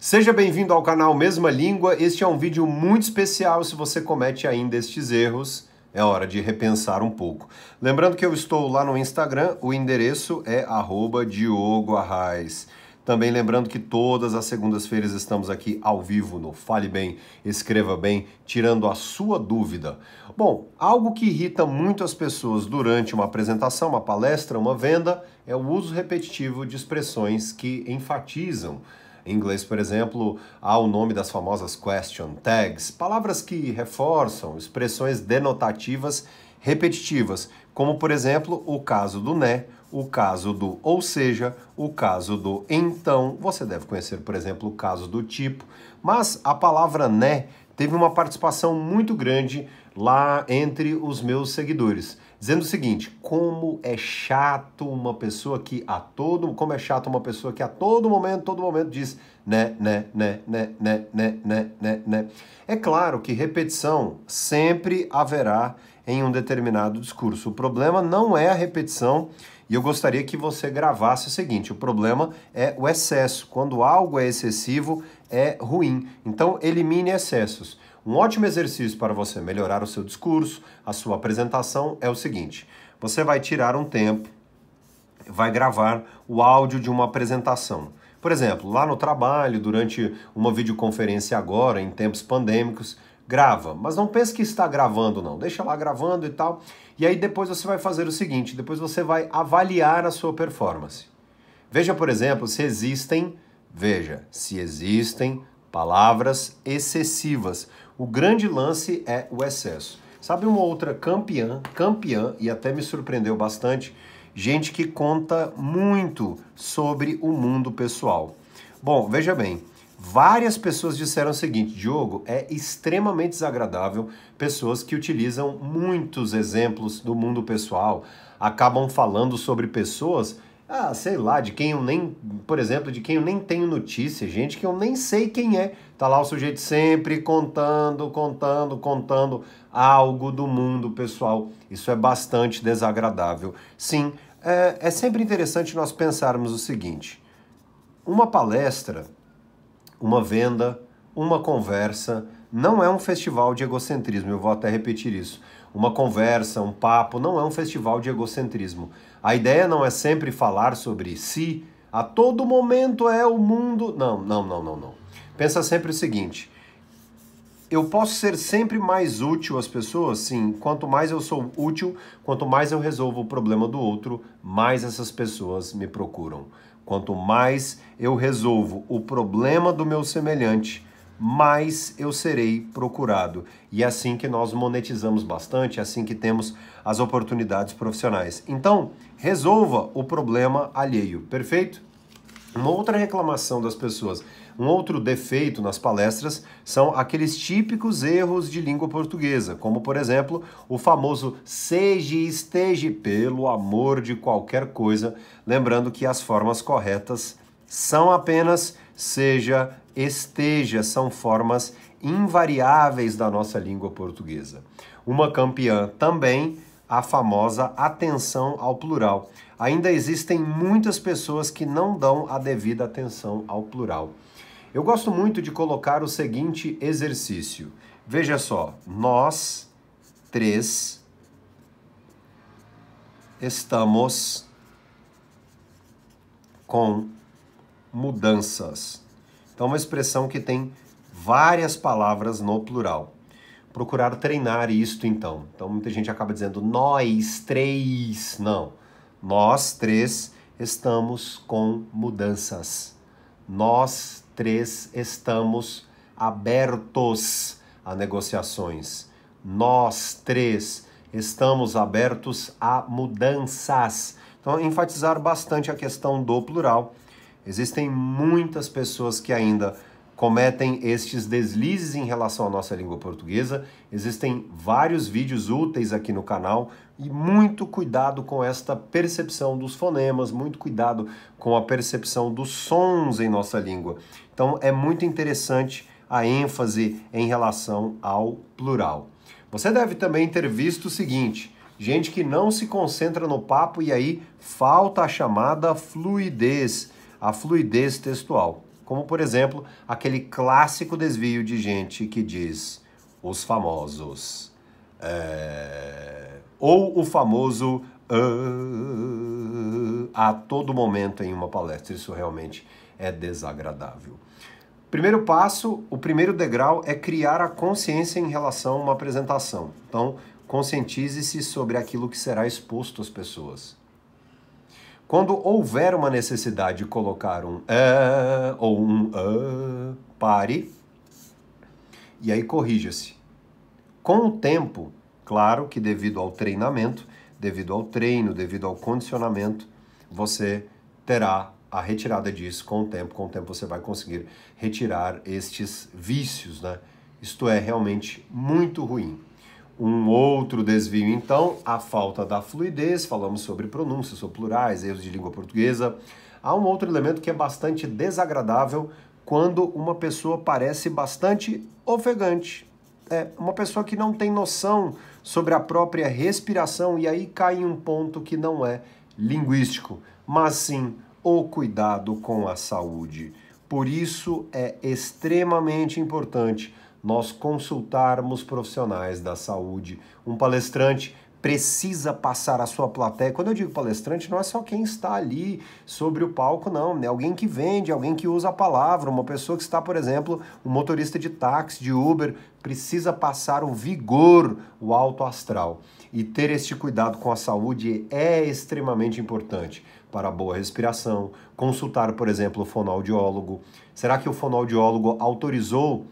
Seja bem-vindo ao canal Mesma Língua. Este é um vídeo muito especial. Se você comete ainda estes erros, é hora de repensar um pouco. Lembrando que eu estou lá no Instagram, o endereço é @DiogoArraes. Também lembrando que todas as segundas-feiras estamos aqui ao vivo no Fale Bem, Escreva Bem, tirando a sua dúvida. Bom, algo que irrita muito as pessoas durante uma apresentação, uma palestra, uma venda, é o uso repetitivo de expressões que enfatizam. Em inglês, por exemplo, há o nome das famosas question tags, palavras que reforçam expressões denotativas repetitivas, como, por exemplo, o caso do né, o caso do ou seja, o caso do então. Você deve conhecer, por exemplo, o caso do tipo, mas a palavra né teve uma participação muito grande lá entre os meus seguidores, dizendo o seguinte: como é chato uma pessoa que a todo momento diz né. É claro que repetição sempre haverá em um determinado discurso. O problema não é a repetição, e eu gostaria que você gravasse o seguinte: o problema é o excesso. Quando algo é excessivo, é ruim. Então, elimine excessos. Um ótimo exercício para você melhorar o seu discurso, a sua apresentação, é o seguinte: você vai tirar um tempo, vai gravar o áudio de uma apresentação. Por exemplo, lá no trabalho, durante uma videoconferência agora, em tempos pandêmicos, grava, mas não pense que está gravando não, deixa lá gravando e tal, e aí depois você vai fazer o seguinte, depois você vai avaliar a sua performance. Veja, por exemplo, se existem palavras excessivas. O grande lance é o excesso. Sabe uma outra campeã, e até me surpreendeu bastante, gente que conta muito sobre o mundo pessoal. Bom, veja bem, várias pessoas disseram o seguinte: Diogo, é extremamente desagradável pessoas que utilizam muitos exemplos do mundo pessoal, acabam falando sobre pessoas, sei lá, de quem eu nem, por exemplo, de quem eu nem tenho notícia, gente que eu nem sei quem é. Tá lá o sujeito sempre contando algo do mundo pessoal. Isso é bastante desagradável. Sim, é sempre interessante nós pensarmos o seguinte: uma palestra, uma venda, uma conversa, não é um festival de egocentrismo. Eu vou até repetir isso. Uma conversa, um papo, não é um festival de egocentrismo. A ideia não é sempre falar sobre si, a todo momento é o mundo. Não. Pensa sempre o seguinte: eu posso ser sempre mais útil às pessoas? Sim. Quanto mais eu sou útil, quanto mais eu resolvo o problema do outro, mais essas pessoas me procuram. Quanto mais eu resolvo o problema do meu semelhante, mais eu serei procurado. E é assim que nós monetizamos bastante, é assim que temos as oportunidades profissionais. Então, resolva o problema alheio, perfeito? Uma outra reclamação das pessoas, um outro defeito nas palestras são aqueles típicos erros de língua portuguesa, como, por exemplo, o famoso seja, esteja, pelo amor de qualquer coisa, lembrando que as formas corretas são apenas seja, esteja, são formas invariáveis da nossa língua portuguesa. Uma campeã também, a famosa atenção ao plural. Ainda existem muitas pessoas que não dão a devida atenção ao plural. Eu gosto muito de colocar o seguinte exercício. Veja só, nós três estamos com mudanças. Então, uma expressão que tem várias palavras no plural. Procurar treinar isto, então. Então, muita gente acaba dizendo nós três. Não. Nós três estamos com mudanças. Nós três estamos abertos a negociações. Nós três estamos abertos a mudanças. Então, enfatizar bastante a questão do plural. Existem muitas pessoas que ainda cometem estes deslizes em relação à nossa língua portuguesa. Existem vários vídeos úteis aqui no canal e muito cuidado com esta percepção dos fonemas, muito cuidado com a percepção dos sons em nossa língua. Então é muito interessante a ênfase em relação ao plural. Você deve também ter visto o seguinte: gente que não se concentra no papo e aí falta a chamada fluidez, a fluidez textual. como, por exemplo, aquele clássico desvio de gente que diz os famosos, ou o famoso a todo momento em uma palestra. Isso realmente é desagradável. Primeiro passo, o primeiro degrau é criar a consciência em relação a uma apresentação. Então, conscientize-se sobre aquilo que será exposto às pessoas. Quando houver uma necessidade de colocar um ou um pare e aí corrija-se. Com o tempo, claro que devido ao treinamento, devido ao treino, devido ao condicionamento, você terá a retirada disso com o tempo você vai conseguir retirar estes vícios, né? Isto é realmente muito ruim. Um outro desvio, então, a falta da fluidez, falamos sobre pronúncias, sobre plurais, erros de língua portuguesa. Há um outro elemento que é bastante desagradável quando uma pessoa parece bastante ofegante. É uma pessoa que não tem noção sobre a própria respiração e aí cai em um ponto que não é linguístico, mas sim o cuidado com a saúde. Por isso é extremamente importante nós consultarmos profissionais da saúde. Um palestrante precisa passar a sua plateia. Quando eu digo palestrante, não é só quem está ali sobre o palco, não. É alguém que vende, alguém que usa a palavra, uma pessoa que está, por exemplo, um motorista de táxi, de Uber, precisa passar o vigor, o alto astral. E ter este cuidado com a saúde é extremamente importante para a boa respiração. Consultar, por exemplo, o fonoaudiólogo. Será que o fonoaudiólogo autorizou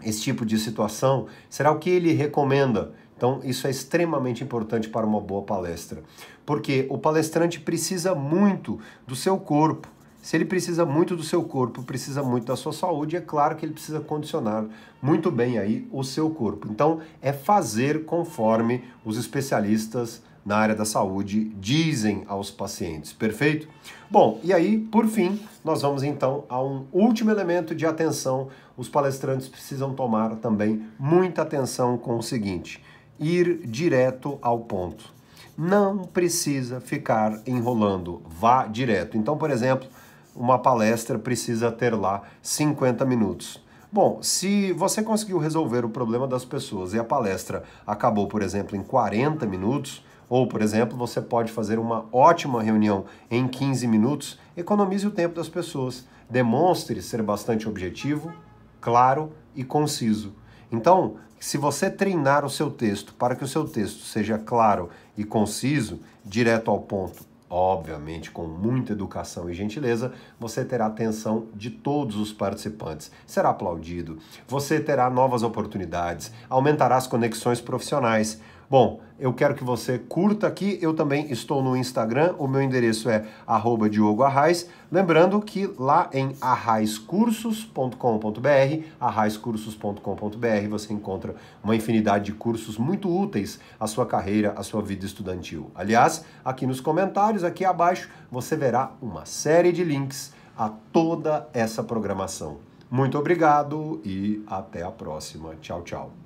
esse tipo de situação? Será o que ele recomenda? Então, isso é extremamente importante para uma boa palestra, porque o palestrante precisa muito do seu corpo. Se ele precisa muito do seu corpo, precisa muito da sua saúde, é claro que ele precisa condicionar muito bem aí o seu corpo. Então, é fazer conforme os especialistas na área da saúde dizem aos pacientes, perfeito? Bom, e aí, por fim, nós vamos então a um último elemento de atenção. Os palestrantes precisam tomar também muita atenção com o seguinte: ir direto ao ponto. Não precisa ficar enrolando, vá direto. Então, por exemplo, uma palestra precisa ter lá 50 minutos. Bom, se você conseguiu resolver o problema das pessoas e a palestra acabou, por exemplo, em 40 minutos, ou, por exemplo, você pode fazer uma ótima reunião em 15 minutos, economize o tempo das pessoas. Demonstre ser bastante objetivo, claro e conciso. Então, se você treinar o seu texto para que o seu texto seja claro e conciso, direto ao ponto, obviamente com muita educação e gentileza, você terá a atenção de todos os participantes. Será aplaudido, você terá novas oportunidades, aumentará as conexões profissionais. Bom, eu quero que você curta aqui, eu também estou no Instagram, o meu endereço é @DiogoArraes, lembrando que lá em arraescursos.com.br você encontra uma infinidade de cursos muito úteis à sua carreira, à sua vida estudantil. Aliás, aqui nos comentários, aqui abaixo, você verá uma série de links a toda essa programação. Muito obrigado e até a próxima. Tchau, tchau.